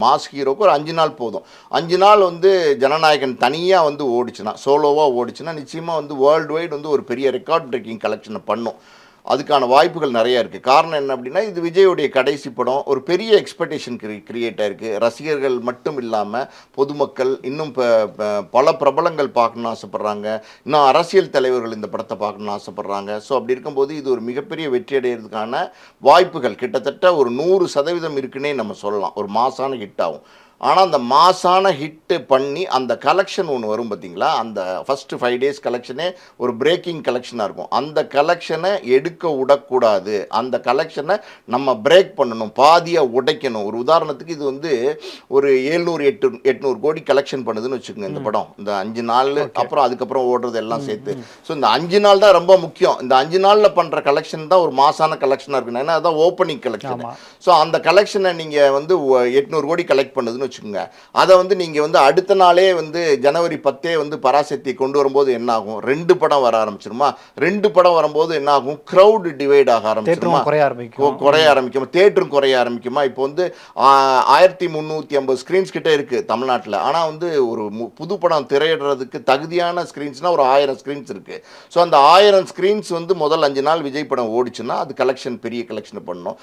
Mass ஹீரோக்கு ஒரு 5 நாள் போதும். 5 நாள் வந்து ஜனநாயகன் தனியா வந்து ஓடுச்சுன்னா, சோலோவா ஓடுச்சுன்னா, நிச்சயமா வந்து வேர்ல்டு வைட் வந்து ஒரு பெரிய ரெக்கார்ட் பிரேக்கிங் கலெக்ஷன பண்ணும். அதுக்கான வாய்ப்புகள் நெறைய இருக்கு. காரணம் என்ன அப்டின்னா, இது விஜயுடைய கடைசி படம். ஒரு பெரிய எக்ஸ்பெக்டேஷன் கிரியேட் ஆயிருக்கு. ரசிகர்கள் மட்டும் இல்லாம, பொதுமக்கள் இன்னும் பல பிரபலங்கள் பார்க்கணும்னு ஆசைப்படுறாங்க. இன்னும் அரசியல் தலைவர்கள் இந்த படத்த பார்க்கணும்னு ஆசைப்படுறாங்க. ஸோ அப்படி இருக்கும்போது, இது ஒரு மிகப்பெரிய வெற்றி அடையறதுக்கான வாய்ப்புகள் கிட்டத்தட்ட ஒரு 100% இருக்குன்னே நம்ம சொல்லலாம். ஒரு மாஸான ஹிட் ஆகும். ஆனா, அந்த மாஸான ஹிட் பண்ணி, அந்த கலெக்ஷன் ஒண்ணு வரும் பார்த்தீங்களா? அந்த ஃபர்ஸ்ட் 5 டேஸ் கலெக்ஷனே ஒரு பிரேக்கிங் கலெக்ஷனா இருக்கும். அந்த கலெக்ஷன எடுக்க உடக்கூடாது. அந்த கலெக்ஷன நம்ம பிரேக் பண்ணணும். பாதியா உடைக்கணும். ஒரு உதாரணத்துக்கு இது வந்து ஒரு 700, 800 கோடி கலெக்ஷன் பண்ணுதுன்னு வச்சுக்கோங்க இந்த படம். இந்த 5 நாள் அப்புறம் அதுக்கப்புறம் ஓடுறது எல்லாம் சேர்த்து. ஸோ இந்த 5 நாள் தான் ரொம்ப முக்கியம். இந்த 5 நாள்ல பண்ற கலெக்ஷன் தான் ஒரு மாஸான கலெக்ஷனா இருக்கணும். ஏன்னா அதான் ஓப்பனிங் கலெக்ஷன். ஸோ அந்த கலெக்ஷனை நீங்க வந்து 800 கோடி கலெக்ட் பண்ணுதுன்னு வச்சுக்கோங்க. அதை வந்து நீங்கள் வந்து அடுத்த நாளே வந்து ஜனவரி 10 வந்து பராசக்தியை கொண்டு வரும்போது என்ன ஆகும்? 2 படம் வர ஆரம்பிச்சிருமா? 2 படம் வரும்போது என்ன ஆகும்? க்ரௌடு டிவைட் ஆக ஆரம்பிச்சிருமா? குறைய ஆரம்பிக்கும். தேட்டரும் குறைய ஆரம்பிக்குமா? இப்போ வந்து 1350 ஸ்க்ரீன்ஸ் கிட்ட இருக்கு தமிழ்நாட்டில். ஆனால் வந்து ஒரு புது படம் திரையிடுறதுக்கு தகுதியான ஸ்க்ரீன்ஸ்னால் ஒரு 1000 ஸ்க்ரீன்ஸ் இருக்கு. ஸோ அந்த 1000 ஸ்க்ரீன்ஸ் வந்து முதல் 5 நாள் விஜய் படம் ஓடிச்சுன்னா அது கலெக்ஷன் பெரிய கலெக்ஷன் பண்ணணும்.